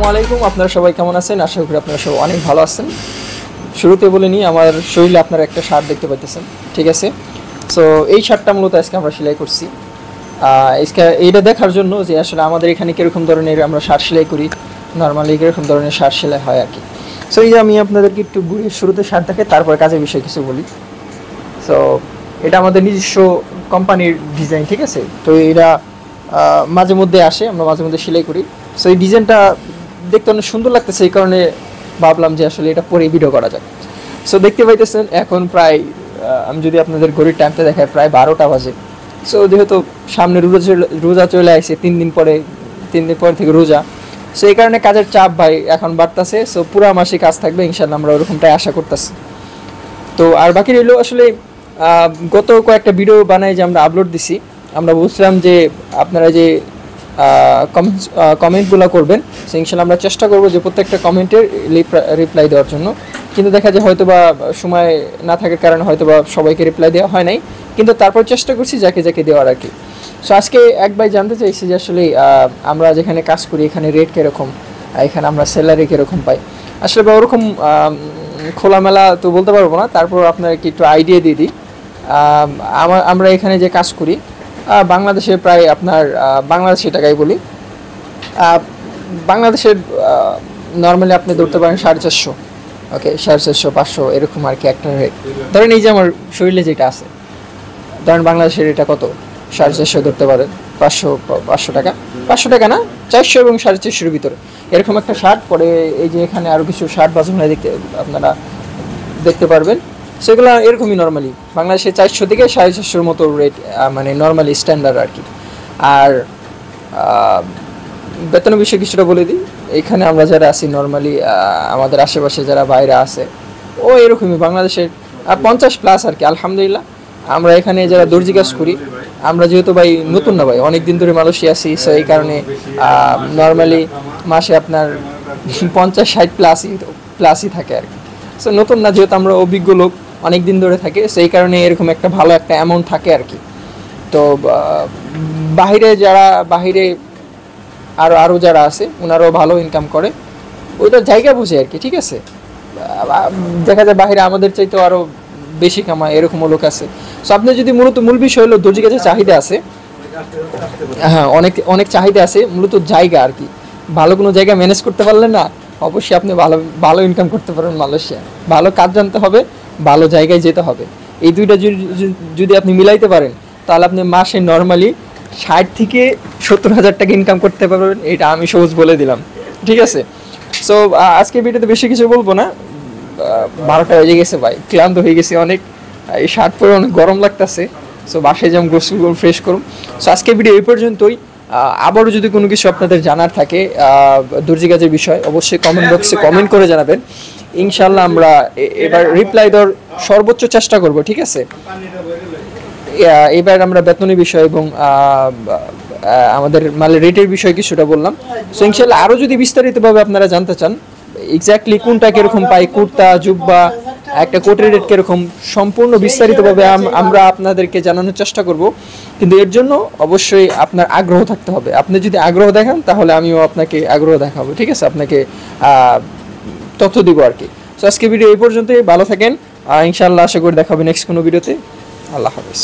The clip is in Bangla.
আলাইকুম, আপনারা সবাই কেমন আছেন? আশা করি আপনারা সবাই অনেক ভালো আছেন। শুরুতে বলে নিই, আমার শরীরে আপনারা একটা শার্ট দেখতে পাইতেছেন, ঠিক আছে? সো এই শার্টটা মূলত আজকে আমরা সেলাই করছি। এইটা দেখার জন্য যে আসলে আমাদের এখানে কীরকম ধরনের আমরা শার্ট সেলাই করি, নর্মালি কীরকম ধরনের শার্ট সেলাই হয় আর কি। সো এই যে আমি আপনাদেরকে একটু ঘুরে শুরুতে শার্ট দেখে তারপরে কাজের বিষয়ে কিছু বলি। সো এটা আমাদের নিজস্ব কোম্পানির ডিজাইন, ঠিক আছে? তো এটা মাঝে মধ্যে আসে, আমরা মাঝে মধ্যে সেলাই করি। সো এই ডিজাইনটা দেখতে অনেক সুন্দর লাগতেছে, এই কারণে ভাবলাম যে আসলে এটা পরে ভিডিও করা যাক। সো দেখতে পাইতেছেন এখন প্রায় আমি যদি আপনাদের ঘড়ির টাইমটা দেখাই, প্রায় 12টা বাজে। সো যেহেতু সামনে রোজা চলে আসছে, 3 দিন পর থেকে রোজা। সো এই কারণে কাজের চাপ ভাই এখন বাড়তেছে। সো পুরো মাসে কাজ থাকবে ইনশাল্লাহ, আমরা ওরকমটাই আশা করতেছি। তো আর বাকি রইল আসলে গত কয়েকটা ভিডিও বানাই যে আমরা আপলোড দিছি, আমরা বুঝলাম যে আপনারা যে কমেন্টগুলো করবেন, সো ইনশাল্লাহ আমরা চেষ্টা করবো যে প্রত্যেকটা কমেন্টের রিপ্লাই দেওয়ার জন্য। কিন্তু দেখা যায় হয়তো বা সময় না থাকার কারণে হয়তো বা সবাইকে রিপ্লাই দেওয়া হয় নাই, কিন্তু তারপর চেষ্টা করছি যাকে যাকে দেওয়ার আর কি। সো আজকে এক ভাই জানতে চাইছি যে আসলে আমরা যেখানে কাজ করি এখানে রেট কীরকম, এখানে আমরা স্যালারি কীরকম পাই। আসলে বা ওরকম খোলামেলা তো বলতে পারবো না, তারপর আপনাকে একটু আইডিয়া দিয়ে দিই। আমরা এখানে যে কাজ করি বাংলাদেশে প্রায় আপনার বাংলাদেশি টাকায় বলি, বাংলাদেশের নর্মালি আপনি ধরতে পারেন 450, ওকে 450, 500 এরকম আর কি একটা রেট। ধরেন এই যে আমার শরীরে যেটা আছে, ধরেন বাংলাদেশের এটা কত, 450 ধরতে পারেন, 500 টাকা, 500 টাকা না, 400 এবং 450 ভিতরে এরকম একটা শার্ট পরে। এই যে এখানে আরও কিছু শার্ট বাজুমলাই আপনারা দেখতে পারবেন, সেগুলো এরকমই নর্মালি বাংলাদেশে 400 থেকে 450 মতো রেট, মানে নর্মালি স্ট্যান্ডার্ড আর কি। আর বেতনের বিষয়ে কিছুটা বলে দিই, এখানে আমরা যারা আছি নর্মালি আমাদের আশেপাশে যারা বাইরে আছে ও এরকমই বাংলাদেশের 50+ আর কি। আলহামদুলিল্লাহ আমরা এখানে যারা দর্জি কাজ করি, আমরা যেহেতু ভাই নতুন না ভাই, অনেক দিন ধরে মালয়েশিয়া আছি, সো এই কারণে নর্মালি মাসে আপনার 50-60 প্লাসই থাকে আর কি। সো নতুন না, যেহেতু আমরা অভিজ্ঞ লোক, অনেক দিন ধরে থাকে, সেই কারণে এরকম একটা ভালো একটা অ্যামাউন্ট থাকে আর কি। তো বাহিরে আরও যারা আছে ওনারাও ভালো ইনকাম করে, ওইটা জায়গা বুঝে আর কি, ঠিক আছে? দেখা যায় বাহিরে আমাদের চাইতেও আরও বেশি কামায়, এরকমও লোক আছে। সো আপনি যদি মূল বিষয় হলো দর্জি কাছে চাহিদা আছে, হ্যাঁ অনেক চাহিদা আছে, মূলত জায়গা আর কি। ভালো কোনো জায়গা ম্যানেজ করতে পারলে না, অবশ্যই আপনি ভালো ইনকাম করতে পারবেন মালয়েশিয়া। ভালো কাজ জানতে হবে, ভালো জায়গায় যেতে হবে, এই দুইটা যদি আপনি মিলাইতে পারেন তাহলে আপনি মাসে নর্মালি 60 থেকে 70,000 টাকা ইনকাম করতে পারবেন, এটা আমি সহজ বলে দিলাম, ঠিক আছে? সো আজকে ভিডিওতে বেশি কিছু বলবো না, 12টা বেজে গেছে ভাই, ক্লান্ত হয়ে গেছে অনেক, এই শার্ট পরে অনেক গরম লাগতেছে। সো বাসায় যেমন গোসল ফ্রেশ করুন। সো আজকে ভিডিও এই পর্যন্তই। আবারও যদি কোনো কিছু আপনাদের জানার থাকে দর্জি কাজের বিষয়, অবশ্যই কমেন্ট বক্সে কমেন্ট করে জানাবেন। ইনশাল্লাহ আমরা এবার রিপ্লাই দেওয়ার সর্বোচ্চ চেষ্টা করব, ঠিক আছে? এবার আমরা বেতনের বিষয় এবং আমাদের মালের রেটের বিষয় কিছুটা বললাম। সো ইনশাল্লাহ আরও যদি বিস্তারিতভাবে আপনারা জানতে চান এক্স্যাক্টলি কোনটা কীরকম পাই, কুর্তা, জুব্বা, একটা কোটের রেট কীরকম, সম্পূর্ণ বিস্তারিতভাবে আমরা আপনাদেরকে জানানোর চেষ্টা করব। কিন্তু এর জন্য অবশ্যই আপনার আগ্রহ থাকতে হবে। আপনি যদি আগ্রহ দেখান তাহলে আমিও আপনাকে আগ্রহ দেখাবো, ঠিক আছে? আপনাকে তথ্য দিব আর কি। সো আজকে ভিডিও এই পর্যন্তই, ভালো থাকেন, ইনশাআল্লাহ আশা করি দেখা হবে নেক্সট কোনো ভিডিওতে। আল্লাহ হাফেজ।